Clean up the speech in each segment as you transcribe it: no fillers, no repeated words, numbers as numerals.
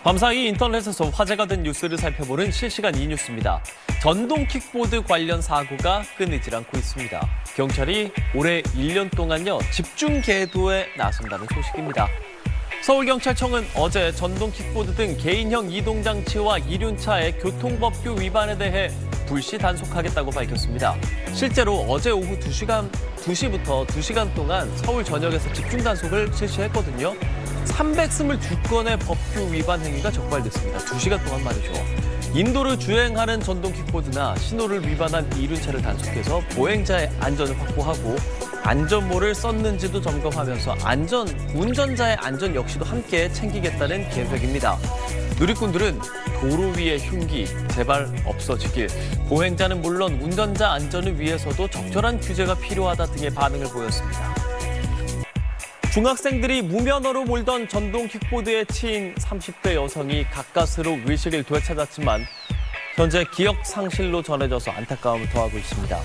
밤사이 인터넷에서 화제가 된 뉴스를 살펴보는 실시간 이뉴스입니다. 전동 킥보드 관련 사고가 끊이질 않고 있습니다. 경찰이 올해 1년 동안요 집중 계도에 나선다는 소식입니다. 서울경찰청은 어제 전동 킥보드 등 개인형 이동장치와 이륜차의 교통법규 위반에 대해 불시 단속하겠다고 밝혔습니다. 실제로 어제 오후 2시부터 2시간 동안 서울 전역에서 집중 단속을 실시했거든요. 322건의 법규 위반 행위가 적발됐습니다. 2시간 동안 말이죠. 인도를 주행하는 전동 킥보드나 신호를 위반한 이륜차를 단속해서 보행자의 안전을 확보하고 안전모를 썼는지도 점검하면서 운전자의 안전 역시도 함께 챙기겠다는 계획입니다. 누리꾼들은 도로 위의 흉기 제발 없어지길, 보행자는 물론 운전자 안전을 위해서도 적절한 규제가 필요하다 등의 반응을 보였습니다. 중학생들이 무면허로 몰던 전동 킥보드에 치인 30대 여성이 가까스로 의식을 되찾았지만 현재 기억 상실로 전해져서 안타까움을 더하고 있습니다.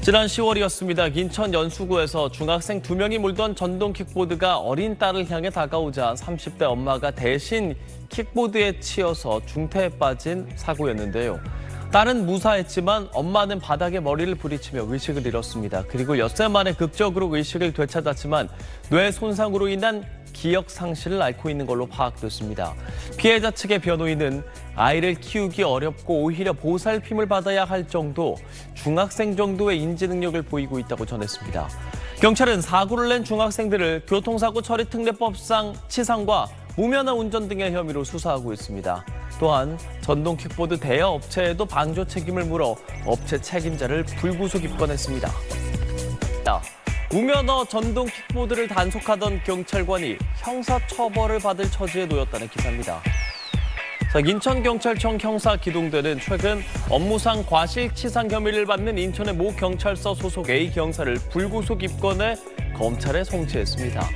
지난 10월이었습니다. 인천 연수구에서 중학생 2명이 몰던 전동 킥보드가 어린 딸을 향해 다가오자 30대 엄마가 대신 킥보드에 치여서 중태에 빠진 사고였는데요. 딸은 무사했지만 엄마는 바닥에 머리를 부딪히며 의식을 잃었습니다. 그리고 엿새 만에 극적으로 의식을 되찾았지만 뇌 손상으로 인한 기억 상실을 앓고 있는 걸로 파악됐습니다. 피해자 측의 변호인은 아이를 키우기 어렵고 오히려 보살핌을 받아야 할 정도, 중학생 정도의 인지 능력을 보이고 있다고 전했습니다. 경찰은 사고를 낸 중학생들을 교통사고 처리 특례법상 치상과 무면허 운전 등의 혐의로 수사하고 있습니다. 또한 전동 킥보드 대여 업체에도 방조 책임을 물어 업체 책임자를 불구속 입건했습니다. 무면허 전동 킥보드를 단속하던 경찰관이 형사처벌을 받을 처지에 놓였다는 기사입니다. 인천경찰청 형사기동대는 최근 업무상 과실치상 혐의를 받는 인천의 모 경찰서 소속 A 경사를 불구속 입건해 검찰에 송치했습니다.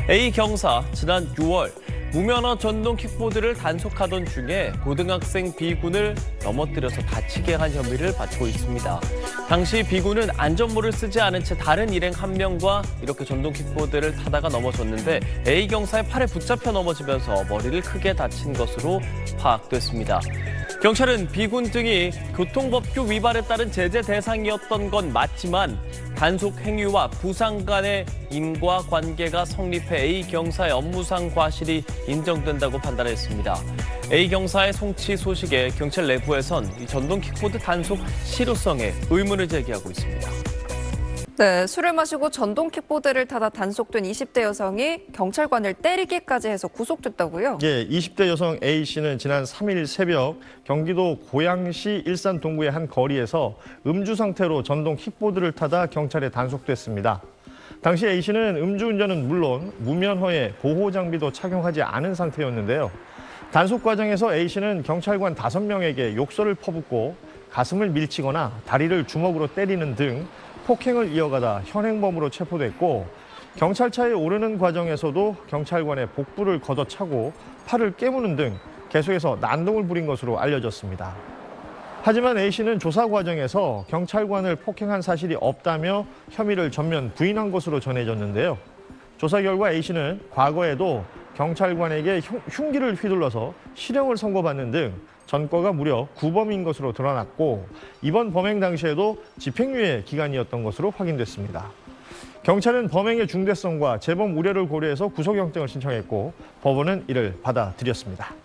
A 경사 지난 6월 무면허 전동 킥보드를 단속하던 중에 고등학생 B군을 넘어뜨려서 다치게 한 혐의를 받고 있습니다. 당시 B군은 안전모를 쓰지 않은 채 다른 일행 1명과 이렇게 전동 킥보드를 타다가 넘어졌는데 A 경사의 팔에 붙잡혀 넘어지면서 머리를 크게 다친 것으로 파악됐습니다. 경찰은 B군 등이 교통법규 위반에 따른 제재 대상이었던 건 맞지만 단속 행위와 부상 간의 인과관계가 성립해 A 경사의 업무상 과실이 인정된다고 판단했습니다. A 경사의 송치 소식에 경찰 내부에선 이 전동 킥보드 단속 실효성에 의문을 제기하고 있습니다. 네, 술을 마시고 전동 킥보드를 타다 단속된 20대 여성이 경찰관을 때리기까지 해서 구속됐다고요? 예, 20대 여성 A씨는 지난 3일 새벽 경기도 고양시 일산 동구의 한 거리에서 음주 상태로 전동 킥보드를 타다 경찰에 단속됐습니다. 당시 A씨는 음주운전은 물론 무면허에 보호장비도 착용하지 않은 상태였는데요. 단속 과정에서 A씨는 경찰관 5명에게 욕설을 퍼붓고 가슴을 밀치거나 다리를 주먹으로 때리는 등 폭행을 이어가다 현행범으로 체포됐고 경찰차에 오르는 과정에서도 경찰관의 복부를 걷어차고 팔을 깨무는 등 계속해서 난동을 부린 것으로 알려졌습니다. 하지만 A씨는 조사 과정에서 경찰관을 폭행한 사실이 없다며 혐의를 전면 부인한 것으로 전해졌는데요. 조사 결과 A씨는 과거에도 경찰관에게 흉기를 휘둘러서 실형을 선고받는 등 전과가 무려 9범인 것으로 드러났고 이번 범행 당시에도 집행유예 기간이었던 것으로 확인됐습니다. 경찰은 범행의 중대성과 재범 우려를 고려해서 구속영장을 신청했고 법원은 이를 받아들였습니다.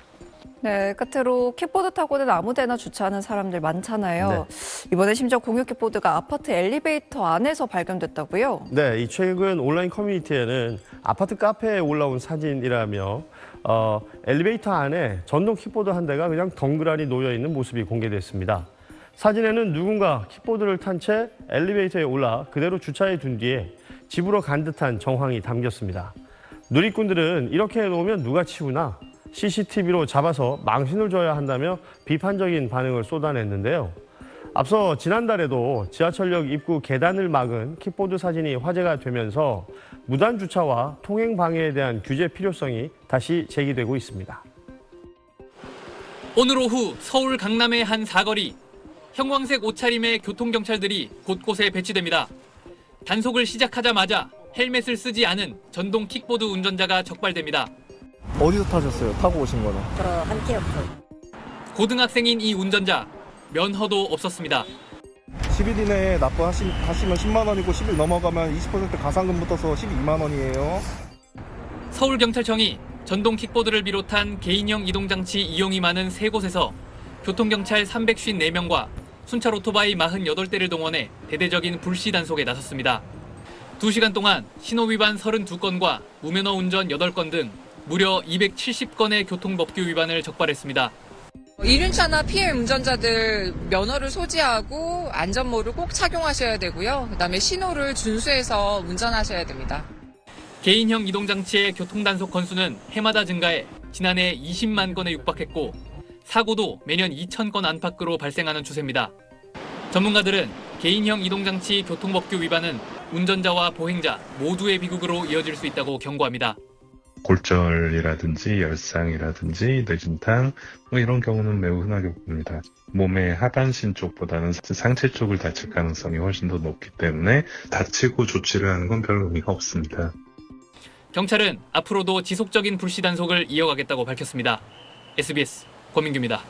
네, 끝으로 킥보드 타고는 아무 데나 주차하는 사람들 많잖아요. 네. 이번에 심지어 공유 킥보드가 아파트 엘리베이터 안에서 발견됐다고요? 네, 이 최근 온라인 커뮤니티에는 아파트 카페에 올라온 사진이라며 엘리베이터 안에 전동 킥보드 한 대가 그냥 덩그러니 놓여 있는 모습이 공개됐습니다. 사진에는 누군가 킥보드를 탄 채 엘리베이터에 올라 그대로 주차해 둔 뒤에 집으로 간 듯한 정황이 담겼습니다. 누리꾼들은 이렇게 해놓으면 누가 치우나 CCTV로 잡아서 망신을 줘야 한다며 비판적인 반응을 쏟아냈는데요. 앞서 지난달에도 지하철역 입구 계단을 막은 킥보드 사진이 화제가 되면서 무단 주차와 통행 방해에 대한 규제 필요성이 다시 제기되고 있습니다. 오늘 오후 서울 강남의 한 사거리. 형광색 옷차림의 교통경찰들이 곳곳에 배치됩니다. 단속을 시작하자마자 헬멧을 쓰지 않은 전동 킥보드 운전자가 적발됩니다. 어디서 타셨어요? 타고 오신 거는? 한티역서. 고등학생인 이 운전자 면허도 없었습니다. 10일 이내에 납부하시면 10만 원이고 10일 넘어가면 20% 가산금 붙어서 12만 원이에요. 서울경찰청이 전동 킥보드를 비롯한 개인형 이동장치 이용이 많은 세 곳에서 교통경찰 354명과 순찰 오토바이 48대를 동원해 대대적인 불시 단속에 나섰습니다. 2시간 동안 신호위반 32건과 무면허 운전 8건 등 무려 270건의 교통법규 위반을 적발했습니다. 이륜차나 PM 운전자들 면허를 소지하고 안전모를 꼭 착용하셔야 되고요. 그다음에 신호를 준수해서 운전하셔야 됩니다. 개인형 이동장치의 교통단속 건수는 해마다 증가해 지난해 20만 건에 육박했고 사고도 매년 2,000건 안팎으로 발생하는 추세입니다. 전문가들은 개인형 이동장치 교통법규 위반은 운전자와 보행자 모두의 비극으로 이어질 수 있다고 경고합니다. 골절이라든지 열상이라든지 뇌진탕 이런 경우는 매우 흔하게 봅니다. 몸의 하반신 쪽보다는 상체 쪽을 다칠 가능성이 훨씬 더 높기 때문에 다치고 조치를 하는 건 별 의미가 없습니다. 경찰은 앞으로도 지속적인 불시 단속을 이어가겠다고 밝혔습니다. SBS 권민규입니다.